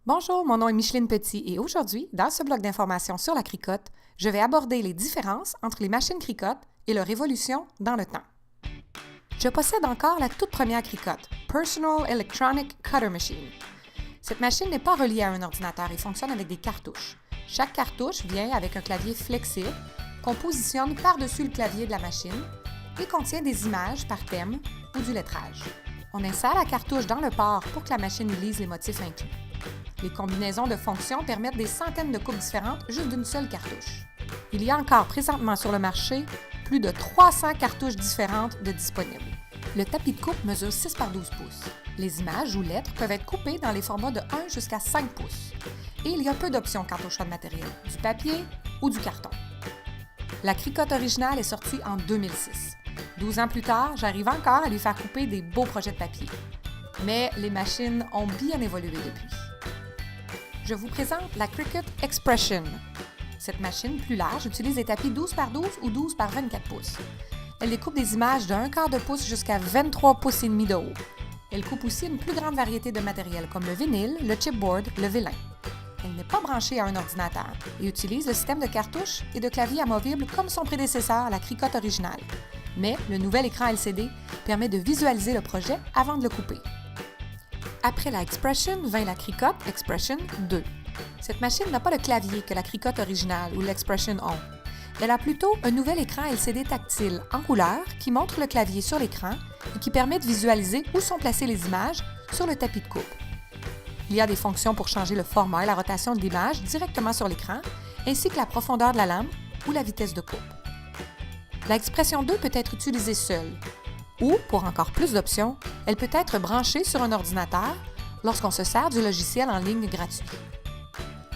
Bonjour, mon nom est Micheline Petit et aujourd'hui, dans ce bloc d'informations sur la cricotte, je vais aborder les différences entre les machines cricottes et leur évolution dans le temps. Je possède encore la toute première cricotte, Personal Electronic Cutter Machine. Cette machine n'est pas reliée à un ordinateur et fonctionne avec des cartouches. Chaque cartouche vient avec un clavier flexible qu'on positionne par-dessus le clavier de la machine et contient des images par thème ou du lettrage. On insère la cartouche dans le port pour que la machine lise les motifs inclus. Les combinaisons de fonctions permettent des centaines de coupes différentes juste d'une seule cartouche. Il y a encore présentement sur le marché plus de 300 cartouches différentes de disponibles. Le tapis de coupe mesure 6 par 12 pouces. Les images ou lettres peuvent être coupées dans les formats de 1 jusqu'à 5 pouces. Et il y a peu d'options quant au choix de matériel, du papier ou du carton. La cricotte originale est sortie en 2006. 12 ans plus tard, j'arrive encore à lui faire couper des beaux projets de papier. Mais les machines ont bien évolué depuis. Je vous présente la Cricut Expression. Cette machine plus large utilise des tapis 12 par 12 ou 12 par 24 pouces. Elle découpe des images de 1/4 de pouce jusqu'à 23 pouces et demi de haut. Elle coupe aussi une plus grande variété de matériel comme le vinyle, le chipboard, le vélin. Elle n'est pas branchée à un ordinateur et utilise le système de cartouches et de clavier amovible comme son prédécesseur, la Cricut originale. Mais le nouvel écran LCD permet de visualiser le projet avant de le couper. Après la Expression vint la Cricut Expression 2. Cette machine n'a pas le clavier que la Cricut originale ou l'Expression ont. Elle a plutôt un nouvel écran LCD tactile en couleur qui montre le clavier sur l'écran et qui permet de visualiser où sont placées les images sur le tapis de coupe. Il y a des fonctions pour changer le format et la rotation de l'image directement sur l'écran, ainsi que la profondeur de la lame ou la vitesse de coupe. La Expression 2 peut être utilisée seule, ou, pour encore plus d'options, elle peut être branchée sur un ordinateur lorsqu'on se sert du logiciel en ligne gratuit.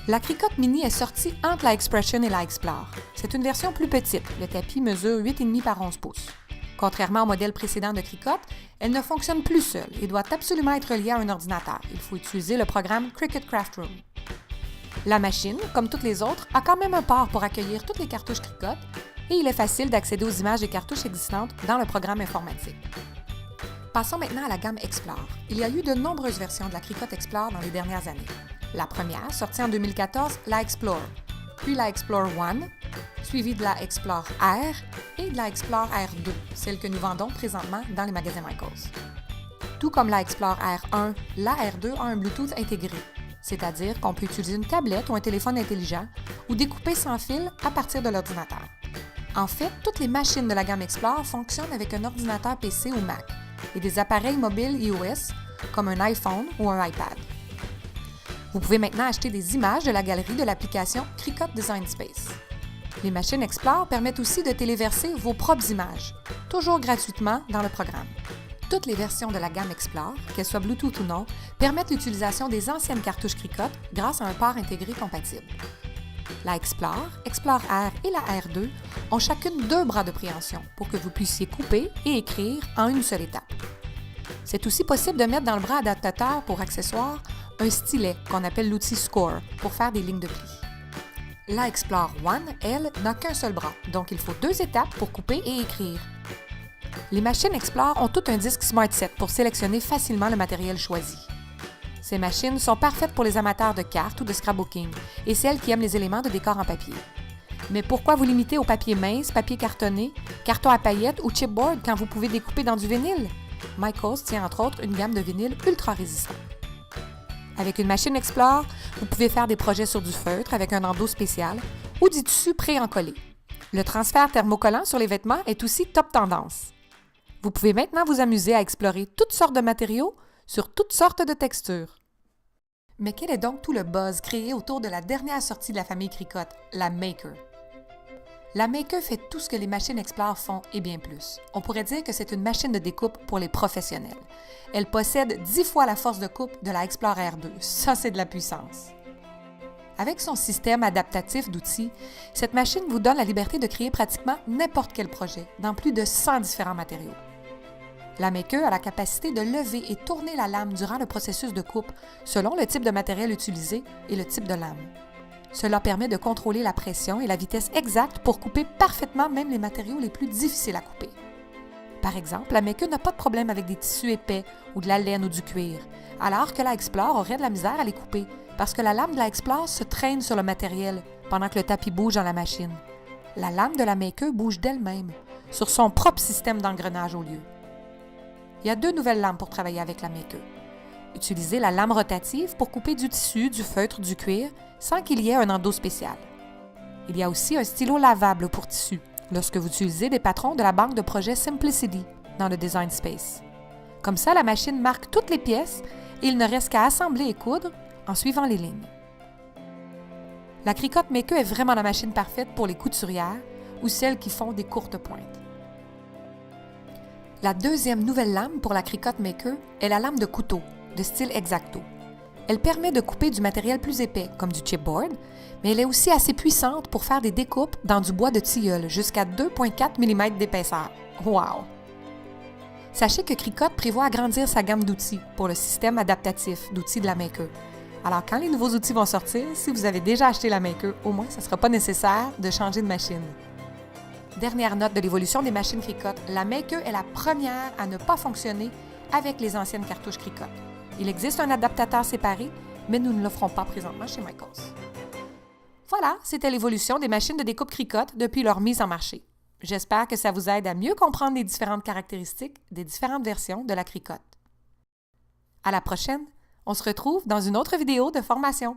La Cricut Mini est sortie entre la Expression et la Explore. C'est une version plus petite, le tapis mesure 8,5 par 11 pouces. Contrairement au modèle précédent de Cricut, elle ne fonctionne plus seule et doit absolument être reliée à un ordinateur. Il faut utiliser le programme Cricut Craft Room. La machine, comme toutes les autres, a quand même un port pour accueillir toutes les cartouches Cricut et il est facile d'accéder aux images des cartouches existantes dans le programme informatique. Passons maintenant à la gamme Explore. Il y a eu de nombreuses versions de la Cricut Explore dans les dernières années. La première, sortie en 2014, la Explore, puis la Explore One, suivie de la Explore R et de la Explore R2, celle que nous vendons présentement dans les magasins Michaels. Tout comme la Explore R1, la R2 a un Bluetooth intégré, c'est-à-dire qu'on peut utiliser une tablette ou un téléphone intelligent ou découper sans fil à partir de l'ordinateur. En fait, toutes les machines de la gamme Explore fonctionnent avec un ordinateur PC ou Mac et des appareils mobiles iOS comme un iPhone ou un iPad. Vous pouvez maintenant acheter des images de la galerie de l'application Cricut Design Space. Les machines Explore permettent aussi de téléverser vos propres images, toujours gratuitement dans le programme. Toutes les versions de la gamme Explore, qu'elles soient Bluetooth ou non, permettent l'utilisation des anciennes cartouches Cricut grâce à un port intégré compatible. La Explore, Explore R et la R2 ont chacune 2 bras de préhension pour que vous puissiez couper et écrire en une seule étape. C'est aussi possible de mettre dans le bras adaptateur pour accessoires un stylet qu'on appelle l'outil Score pour faire des lignes de pli. La Explore One, elle, n'a qu'un seul bras, donc il faut 2 étapes pour couper et écrire. Les machines Explore ont tout un disque SmartSet pour sélectionner facilement le matériel choisi. Ces machines sont parfaites pour les amateurs de cartes ou de scrapbooking et celles qui aiment les éléments de décor en papier. Mais pourquoi vous limiter au papier mince, papier cartonné, carton à paillettes ou chipboard quand vous pouvez découper dans du vinyle? Michaels tient entre autres une gamme de vinyles ultra résistants. Avec une machine Explore, vous pouvez faire des projets sur du feutre avec un endos spécial ou du tissu pré-encollé. Le transfert thermocollant sur les vêtements est aussi top tendance. Vous pouvez maintenant vous amuser à explorer toutes sortes de matériaux sur toutes sortes de textures. Mais quel est donc tout le buzz créé autour de la dernière sortie de la famille Cricut, la Maker? La Maker fait tout ce que les machines Explore font et bien plus. On pourrait dire que c'est une machine de découpe pour les professionnels. Elle possède 10 fois la force de coupe de la Explore R2. Ça, c'est de la puissance. Avec son système adaptatif d'outils, cette machine vous donne la liberté de créer pratiquement n'importe quel projet dans plus de 100 différents matériaux. La Maker a la capacité de lever et tourner la lame durant le processus de coupe selon le type de matériel utilisé et le type de lame. Cela permet de contrôler la pression et la vitesse exacte pour couper parfaitement même les matériaux les plus difficiles à couper. Par exemple, la Maker n'a pas de problème avec des tissus épais ou de la laine ou du cuir, alors que la Explore aurait de la misère à les couper parce que la lame de la Explore se traîne sur le matériel pendant que le tapis bouge dans la machine. La lame de la Maker bouge d'elle-même, sur son propre système d'engrenage au lieu. Il y a 2 nouvelles lames pour travailler avec la Maker. Utilisez la lame rotative pour couper du tissu, du feutre, du cuir, sans qu'il y ait un endos spécial. Il y a aussi un stylo lavable pour tissu, lorsque vous utilisez des patrons de la banque de projet Simplicity dans le Design Space. Comme ça, la machine marque toutes les pièces et il ne reste qu'à assembler et coudre en suivant les lignes. La Cricut Maker est vraiment la machine parfaite pour les couturières ou celles qui font des courtes pointes. La deuxième nouvelle lame pour la Cricut Maker est la lame de couteau, de style X-Acto. Elle permet de couper du matériel plus épais, comme du chipboard, mais elle est aussi assez puissante pour faire des découpes dans du bois de tilleul jusqu'à 2,4 mm d'épaisseur. Wow! Sachez que Cricut prévoit agrandir sa gamme d'outils pour le système adaptatif d'outils de la Maker. Alors, quand les nouveaux outils vont sortir, si vous avez déjà acheté la Maker, au moins, ce ne sera pas nécessaire de changer de machine. Dernière note de l'évolution des machines Cricut, la Maker est la première à ne pas fonctionner avec les anciennes cartouches Cricut. Il existe un adaptateur séparé, mais nous ne l'offrons pas présentement chez Michaels. Voilà, c'était l'évolution des machines de découpe Cricut depuis leur mise en marché. J'espère que ça vous aide à mieux comprendre les différentes caractéristiques des différentes versions de la Cricut. À la prochaine! On se retrouve dans une autre vidéo de formation.